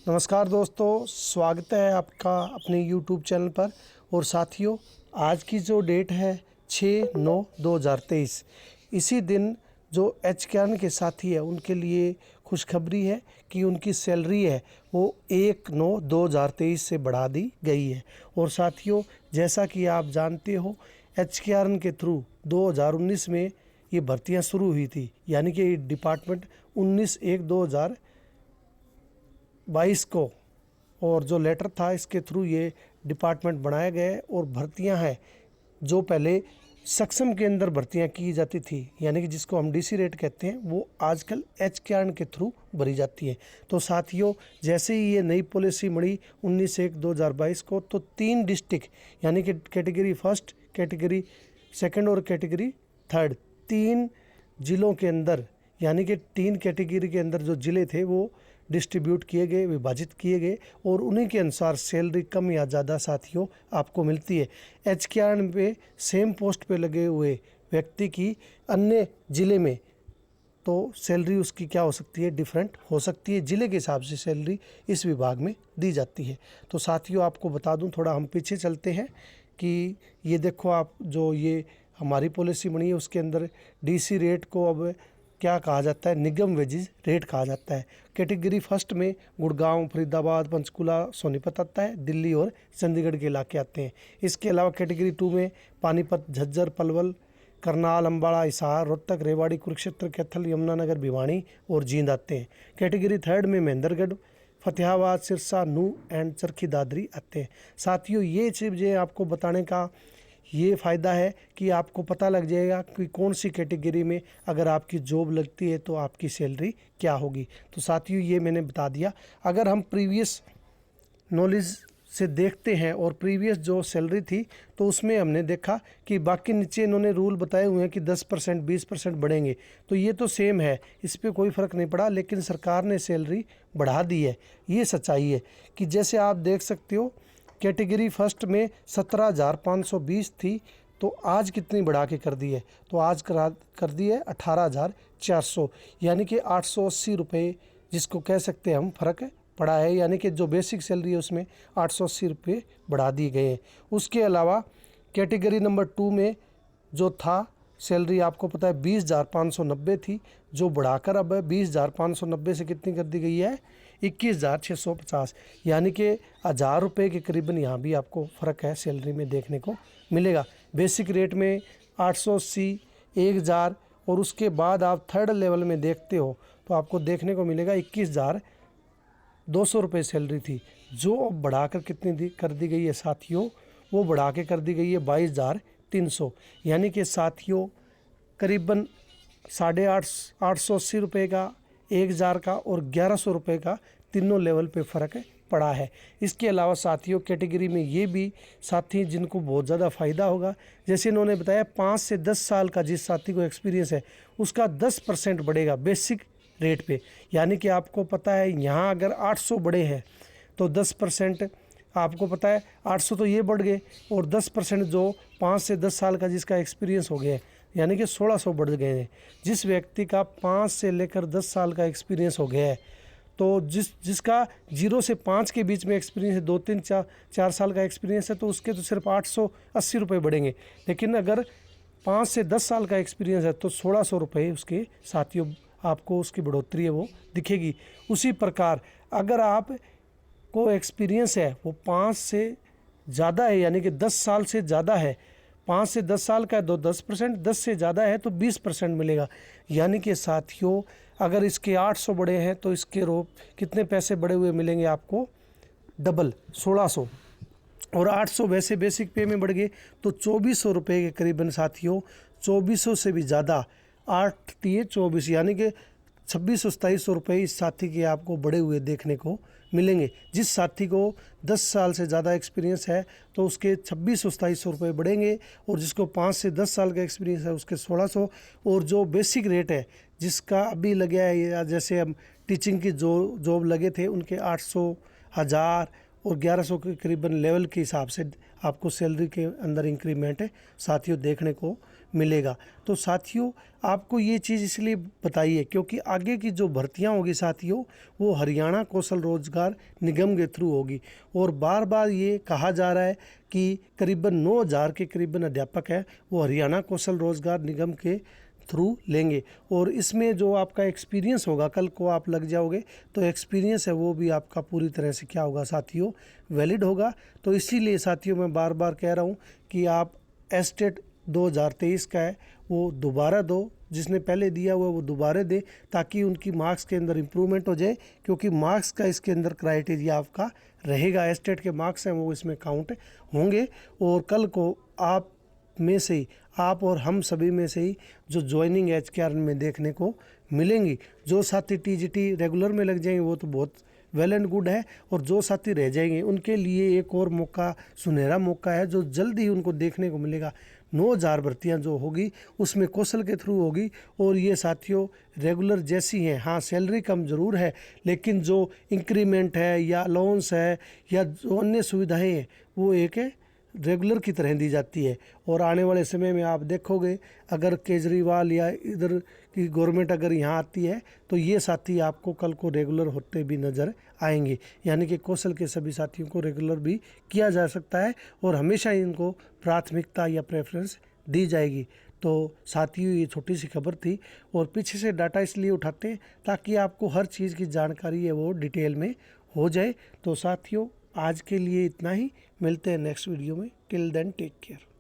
नमस्कार दोस्तों, स्वागत है आपका अपने YouTube चैनल पर। और साथियों, आज की जो डेट है 6/9/2023, इसी दिन जो एचकेआरएन के साथी है उनके लिए खुशखबरी है कि उनकी सैलरी है वो 1/9/2023 से बढ़ा दी गई है। और साथियों, जैसा कि आप जानते हो, एचकेआरएन के थ्रू 2019 में ये भर्तियां शुरू हुई थी, यानी कि डिपार्टमेंट 19/1/2022 को, और जो लेटर था इसके थ्रू ये डिपार्टमेंट बनाया गया है। और भर्तियां हैं जो पहले सक्षम के अंदर भर्तियां की जाती थी, यानी कि जिसको हम डीसी रेट कहते हैं, वो आजकल एचकेआरएन के थ्रू भरी जाती है। तो साथियों, जैसे ही ये नई पॉलिसी मड़ी 19/1/2022 को, तो 3 डिस्ट्रिक्ट यानी कि कैटेगरी फर्स्ट, कैटेगरी सेकंड और कैटेगरी थर्ड, 3 जिलों के अंदर, यानी कि 3 कैटेगरी के अंदर जो ज़िले थे वो डिस्ट्रीब्यूट किए गए, विभाजित किए गए, और उन्हीं के अनुसार सैलरी कम या ज़्यादा साथियों आपको मिलती है। एचकेआरएन पे सेम पोस्ट पे लगे हुए व्यक्ति की अन्य ज़िले में तो सैलरी उसकी क्या हो सकती है, डिफरेंट हो सकती है। ज़िले के हिसाब से सैलरी इस विभाग में दी जाती है। तो साथियों, आपको बता दूं, थोड़ा हम पीछे चलते हैं कि ये देखो, आप जो ये हमारी पॉलिसी बनी है उसके अंदर डीसी रेट को अब क्या कहा जाता है, निगम वेजेस रेट कहा जाता है। कैटेगरी फर्स्ट में गुड़गांव, फरीदाबाद, पंचकुला, सोनीपत आता है, दिल्ली और चंडीगढ़ के इलाके आते हैं। इसके अलावा कैटेगरी 2 में पानीपत, झज्जर, पलवल, करनाल, अम्बाड़ा, हिसार, रोहतक, रेवाड़ी, कुरुक्षेत्र, कैथल, यमुनानगर, भिवानी और जींद आते हैं। कैटेगरी थर्ड में महेंद्रगढ़, फतेहाबाद, सिरसा, नूह एंड चरखी दादरी आते हैं। साथियों, ये चीज़ें आपको बताने का ये फ़ायदा है कि आपको पता लग जाएगा कि कौन सी कैटेगरी में अगर आपकी जॉब लगती है तो आपकी सैलरी क्या होगी। तो साथियों, ये मैंने बता दिया। अगर हम प्रीवियस नॉलेज से देखते हैं और प्रीवियस जो सैलरी थी, तो उसमें हमने देखा कि बाकी नीचे इन्होंने रूल बताए हुए हैं कि 10%, 20% बढ़ेंगे, तो ये तो सेम है, इस पर कोई फ़र्क नहीं पड़ा। लेकिन सरकार ने सैलरी बढ़ा दी है, ये सच्चाई है। कि जैसे आप देख सकते हो, कैटेगरी फर्स्ट में 17,520 थी, तो आज कितनी बढ़ा के कर दी है, तो आज कर दी है 18,400, यानी कि 880 रुपये, जिसको कह सकते हैं हम फ़र्क पड़ा है। यानी कि जो बेसिक सैलरी है उसमें 880 रुपये बढ़ा दिए गए हैं। उसके अलावा कैटेगरी नंबर 2 में जो था सैलरी, आपको पता है 20,590 थी, जो बढ़ाकर अब 20,590 से कितनी कर दी गई है, 21,650, यानी कि 1,000 रुपये के करीबन यहाँ भी आपको फ़र्क है सैलरी में देखने को मिलेगा। बेसिक रेट में 880, 1,000, और उसके बाद आप थर्ड लेवल में देखते हो तो आपको देखने को मिलेगा 21,200 रुपये सैलरी थी, जो अब बढ़ाकर कितनी कर दी गई है साथियों, वो बढ़ा के कर दी गई है 22,300, यानी कि साथियों करीबन 880 रुपये का, 1,000 का और 1,100 रुपये का तीनों लेवल पे फ़र्क पड़ा है। इसके अलावा साथियों, कैटेगरी में ये भी साथी जिनको बहुत ज़्यादा फ़ायदा होगा, जैसे इन्होंने बताया 5 से 10 साल का जिस साथी को एक्सपीरियंस है उसका 10% बढ़ेगा बेसिक रेट पे। यानी कि आपको पता है, यहाँ अगर 800 बढ़े हैं तो 10%, आपको पता है 800 तो ये बढ़ गए, और 10% जो 5 से 10 साल का जिसका एक्सपीरियंस हो गया है, यानी कि 1600 बढ़ गए हैं। जिस व्यक्ति का 5 से लेकर 10 साल का एक्सपीरियंस हो गया है, तो जिसका 0 से 5 के बीच में एक्सपीरियंस है, 2, 3, 4 साल का एक्सपीरियंस है, तो उसके तो सिर्फ 880 रुपये बढ़ेंगे। लेकिन अगर 5 से 10 साल का एक्सपीरियंस है तो 1600 रुपये उसके साथियों आपको उसकी बढ़ोतरी है वो दिखेगी। उसी प्रकार अगर आप को एक्सपीरियंस है वो 5 से ज़्यादा है, यानी कि 10 साल से ज़्यादा है, 5 से 10 साल का है तो 10%, 10 से ज़्यादा है तो 20% मिलेगा। यानी कि साथियों, अगर इसके 800 बढ़े हैं तो इसके कितने पैसे बढ़े हुए मिलेंगे आपको, डबल 1600, और 800 वैसे बेसिक पे में बढ़ गए तो 2400 रुपये के करीबन साथियों, 2400 से भी ज़्यादा, 8×3 = 24, यानी कि 2600-2700 रुपये इस साथी के आपको बढ़े हुए देखने को मिलेंगे। जिस साथी को 10 साल से ज़्यादा एक्सपीरियंस है तो उसके 2600-2700 रुपये बढ़ेंगे, और जिसको 5 से 10 साल का एक्सपीरियंस है उसके 1600, और जो बेसिक रेट है जिसका अभी लगे है, या जैसे हम टीचिंग की जो जॉब लगे थे उनके 800, 1000 और 1100 के करीबन लेवल के हिसाब से आपको सैलरी के अंदर इंक्रीमेंट साथियों देखने को मिलेगा। तो साथियों आपको ये चीज़ इसलिए बताइए क्योंकि आगे की जो भर्तियां होगी साथियों वो हरियाणा कौशल रोजगार निगम के थ्रू होगी। और बार बार ये कहा जा रहा है कि करीबन 9,000 के करीबन अध्यापक है वो हरियाणा कौशल रोजगार निगम के थ्रू लेंगे। और इसमें जो आपका एक्सपीरियंस होगा, कल को आप लग जाओगे तो एक्सपीरियंस है वो भी आपका पूरी तरह से क्या होगा साथियों, वैलिड होगा। तो इसीलिए साथियों मैं बार बार कह रहा हूँ कि आप एस्टेट 2023 का है वो दोबारा दो, जिसने पहले दिया हुआ वो दोबारा दे ताकि उनकी मार्क्स के अंदर इम्प्रूवमेंट हो जाए, क्योंकि मार्क्स का इसके अंदर क्राइटेरिया आपका रहेगा। एस्टेट के मार्क्स हैं वो इसमें काउंट होंगे। और कल को आप में से ही, आप और हम सभी में से ही जो ज्वाइनिंग HKR में देखने को मिलेंगी। जो साथी TGT रेगुलर में लग जाएंगे वो तो बहुत वेल एंड गुड है, और जो साथी रह जाएंगे उनके लिए एक और मौका, सुनहरा मौका है जो जल्दी ही उनको देखने को मिलेगा। 9,000 भर्तियाँ जो होगी उसमें कौशल के थ्रू होगी। और ये साथियों रेगुलर जैसी हैं, हाँ सैलरी कम ज़रूर है लेकिन जो इंक्रीमेंट है या अलाउंस है या जो अन्य सुविधाएँ हैं वो एक रेगुलर की तरह दी जाती है। और आने वाले समय में आप देखोगे अगर केजरीवाल या इधर की गवर्नमेंट अगर यहाँ आती है तो ये साथी आपको कल को रेगुलर होते भी नज़र आएंगे। यानी कि कौशल के सभी साथियों को रेगुलर भी किया जा सकता है और हमेशा इनको प्राथमिकता या प्रेफरेंस दी जाएगी। तो साथियों ये छोटी सी खबर थी और पीछे से डाटा इसलिए उठाते हैं ताकि आपको हर चीज़ की जानकारी है वो डिटेल में हो जाए। तो साथियों आज के लिए इतना ही, मिलते हैं नेक्स्ट वीडियो में। Till then take care.